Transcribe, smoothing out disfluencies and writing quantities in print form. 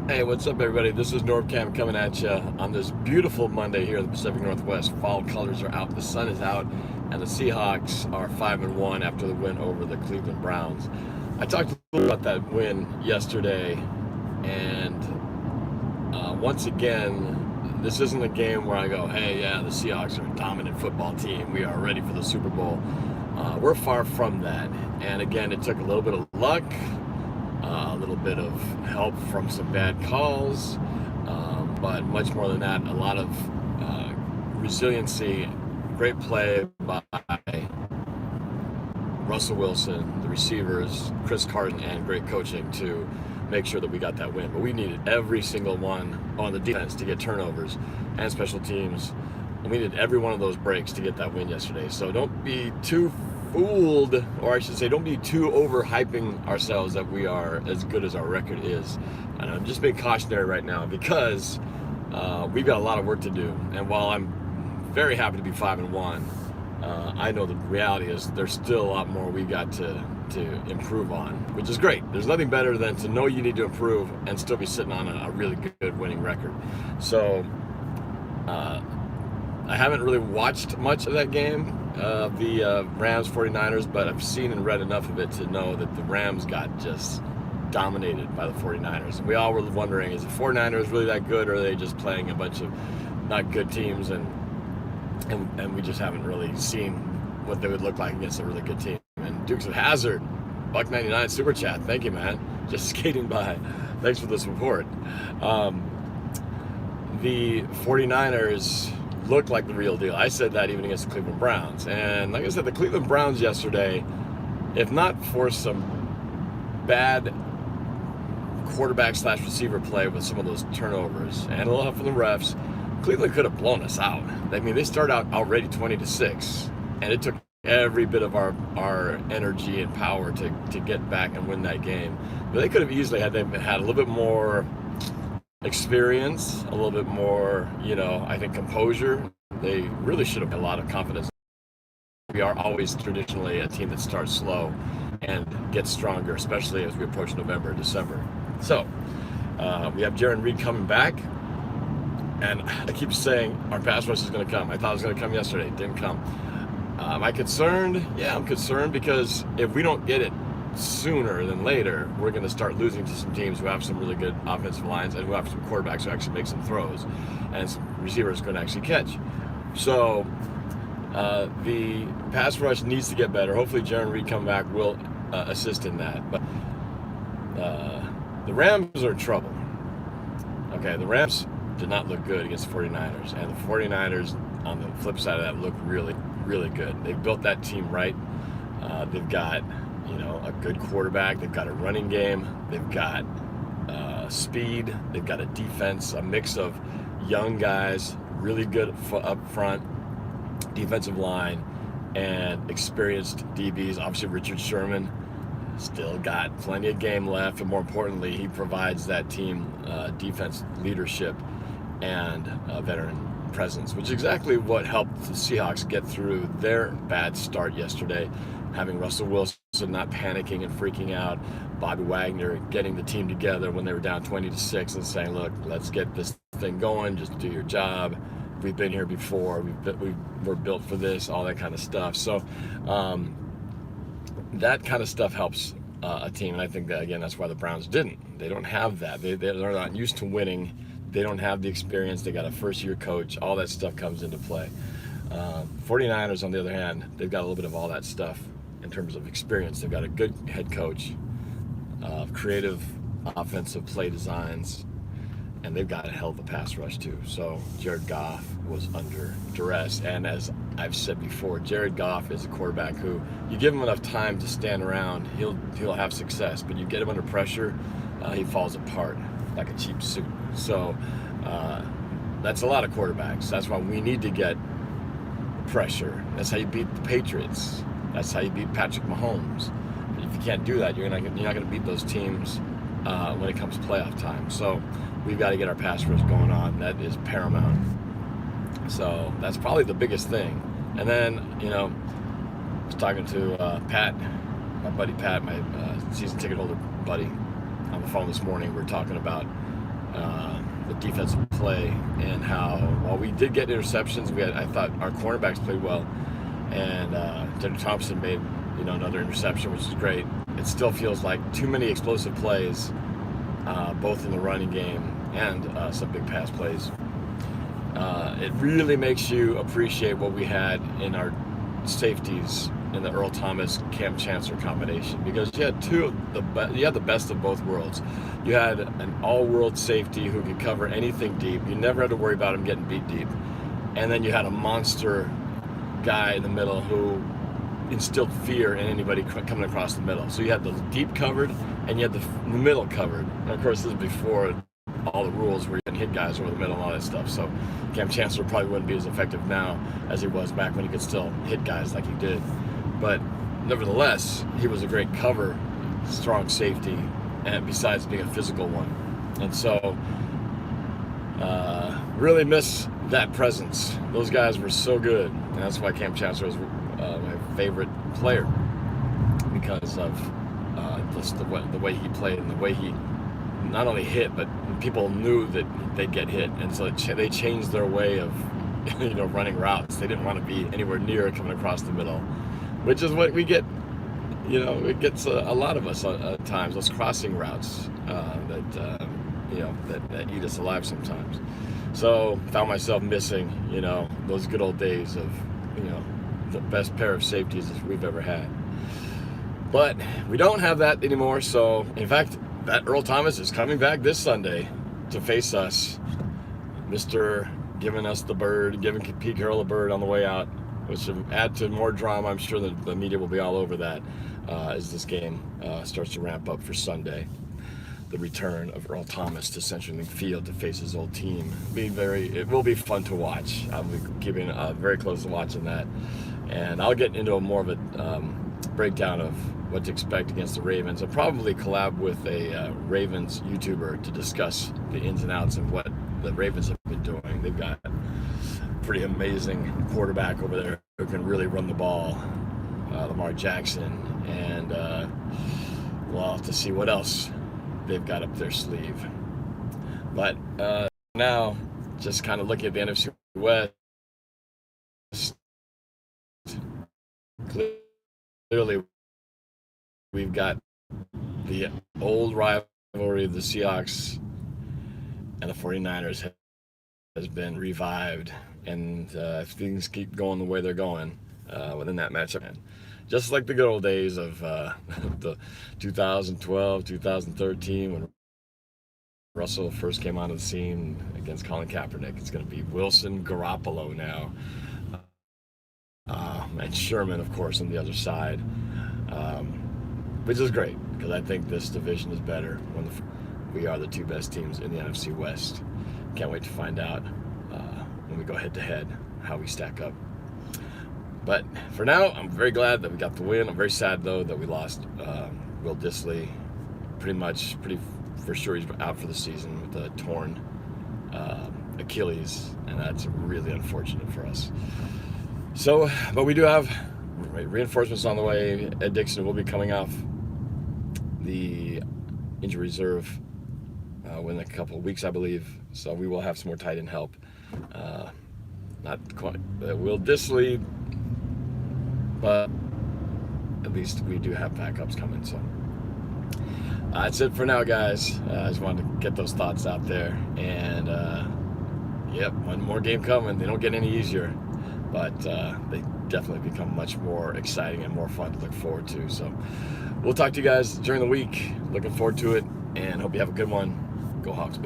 Hey, what's up, everybody? This is NorbCam coming at you on this beautiful Monday here in the Pacific Northwest. Fall colors are out, the sun is out, and the Seahawks are 5-1 after the win over the Cleveland Browns. I talked a little about that win yesterday, and once again, this isn't a game where I go, hey, yeah, the Seahawks are a dominant football team. We are ready for the Super Bowl. We're far from that. And again, it took a little bit of luck, a little bit of help from some bad calls, but much more than that, a lot of resiliency, great play by Russell Wilson, the receivers, Chris Carson, and great coaching to make sure that we got that win. But we needed every single one on the defense to get turnovers and special teams. And we needed every one of those breaks to get that win yesterday. So don't be too fooled, or I should say, don't be too overhyping ourselves that we are as good as our record is. And I'm just being cautionary right now because we've got a lot of work to do. And while I'm very happy to be 5-1, I know the reality is there's still a lot more we got to improve on, which is great. There's nothing better than to know you need to improve and still be sitting on a really good winning record. So I haven't really watched much of that game, the Rams 49ers, but I've seen and read enough of it to know that the Rams got just dominated by the 49ers. And we all were wondering, is the 49ers really that good, or are they just playing a bunch of not good teams, and we just haven't really seen what they would look like against a really good team. And Dukes of Hazzard, $1.99 super chat, thank you, man. Just skating by. Thanks for the support. The 49ers looked like the real deal. I said that even against the Cleveland Browns. And like I said, the Cleveland Browns yesterday, if not for some bad quarterback / receiver play with some of those turnovers and a little help from the refs, Cleveland could have blown us out. I mean, they started out already 20-6, and it took every bit of our energy and power to get back and win that game. But they could have easily, had they had a little bit more experience, a little bit more, I think composure. They really should have had a lot of confidence. We are always traditionally a team that starts slow and gets stronger, especially as we approach November and December. So we have Jarran Reed coming back. And I keep saying our pass rush is going to come. I thought it was going to come yesterday. It didn't come. Am I concerned? Yeah, I'm concerned because if we don't get it sooner than later, we're going to start losing to some teams who have some really good offensive lines and who have some quarterbacks who actually make some throws and some receivers going to actually catch. So the pass rush needs to get better. Hopefully Jarran Reed coming back will assist in that. But the Rams are in trouble. Okay, the Rams did not look good against the 49ers, and the 49ers on the flip side of that look really, really good. They've built that team right. They've got a good quarterback, they've got a running game, they've got speed, they've got a defense, a mix of young guys, really good up front, defensive line, and experienced DBs. Obviously Richard Sherman still got plenty of game left, and more importantly, he provides that team defense leadership and veteran presence, which is exactly what helped the Seahawks get through their bad start yesterday. Having Russell Wilson not panicking and freaking out, Bobby Wagner getting the team together when they were down 20-6 and saying, look, let's get this thing going, just do your job. We've been here before, we're built for this, all that kind of stuff. So that kind of stuff helps a team, and I think that, again, that's why the Browns didn't. They don't have that. They're not used to winning. They don't have the experience. They got a first-year coach. All that stuff comes into play. 49ers, on the other hand, they've got a little bit of all that stuff in terms of experience. They've got a good head coach, creative offensive play designs, and they've got a hell of a pass rush too. So Jared Goff was under duress, and as I've said before, Jared Goff is a quarterback who, you give him enough time to stand around, he'll have success, but you get him under pressure, he falls apart like a cheap suit. So that's a lot of quarterbacks. That's why we need to get pressure. That's how you beat the Patriots. That's how you beat Patrick Mahomes. If you can't do that, you're not going to beat those teams when it comes to playoff time. So we've got to get our pass rush going on. That is paramount. So that's probably the biggest thing. And then, I was talking to Pat, my buddy Pat, my season ticket holder buddy, on the phone this morning. We were talking about the defensive play, and how while we did get interceptions, I thought our cornerbacks played well, and Denver Thompson made another interception, which is great. It still feels like too many explosive plays, both in the running game and some big pass plays. It really makes you appreciate what we had in our safeties in the Earl Thomas Cam Chancellor combination, because you had you had the best of both worlds. You had an all-world safety who could cover anything deep. You never had to worry about him getting beat deep. And then you had a monster guy in the middle who instilled fear in anybody coming across the middle. So you had the deep covered and you had the middle covered. And of course, this is before all the rules where you can hit guys over the middle and all that stuff. So Cam Chancellor probably wouldn't be as effective now as he was back when he could still hit guys like he did. But nevertheless, he was a great cover, strong safety, and besides being a physical one. And so really miss that presence. Those guys were so good, and that's why Cam Chancellor was my favorite player, because of just the way he played and the way he not only hit, but people knew that they'd get hit, and so they changed their way of running routes. They didn't want to be anywhere near coming across the middle, which is what we get. It gets a lot of us at times, those crossing routes that eat us alive sometimes. So found myself missing those good old days of the best pair of safeties we've ever had. But we don't have that anymore. So in fact, that Earl Thomas is coming back this Sunday to face us. Mr. giving us the bird, giving Pete Carroll the bird on the way out, which will add to more drama. I'm sure that the media will be all over that as this game starts to ramp up for Sunday. The return of Earl Thomas to CenturyLink Field to face his old team. It will be fun to watch. I'll be keeping very close to watching that. And I'll get into more of a breakdown of what to expect against the Ravens. I'll probably collab with a Ravens YouTuber to discuss the ins and outs of what the Ravens have been doing. They've got a pretty amazing quarterback over there who can really run the ball, Lamar Jackson, and we'll have to see what else they've got up their sleeve. But now, just kind of looking at the NFC West, clearly we've got the old rivalry of the Seahawks and the 49ers has been revived, and if things keep going the way they're going within that matchup, just like the good old days of the 2012, 2013, when Russell first came onto the scene against Colin Kaepernick. It's going to be Wilson, Garoppolo now, and Sherman, of course, on the other side, which is great, because I think this division is better when we are the two best teams in the NFC West. Can't wait to find out when we go head-to-head how we stack up. But for now, I'm very glad that we got the win. I'm very sad, though, that we lost Will Dissly. Pretty for sure he's out for the season with a torn Achilles, and that's really unfortunate for us. So, but we do have reinforcements on the way. Ed Dixon will be coming off the injury reserve within a couple of weeks, I believe. So we will have some more tight end help. Not quite Will Dissly, but at least we do have backups coming. So that's it for now, guys. I just wanted to get those thoughts out there. And yep, one more game coming. They don't get any easier, but they definitely become much more exciting and more fun to look forward to. So we'll talk to you guys during the week. Looking forward to it, and hope you have a good one. Go Hawks, baby.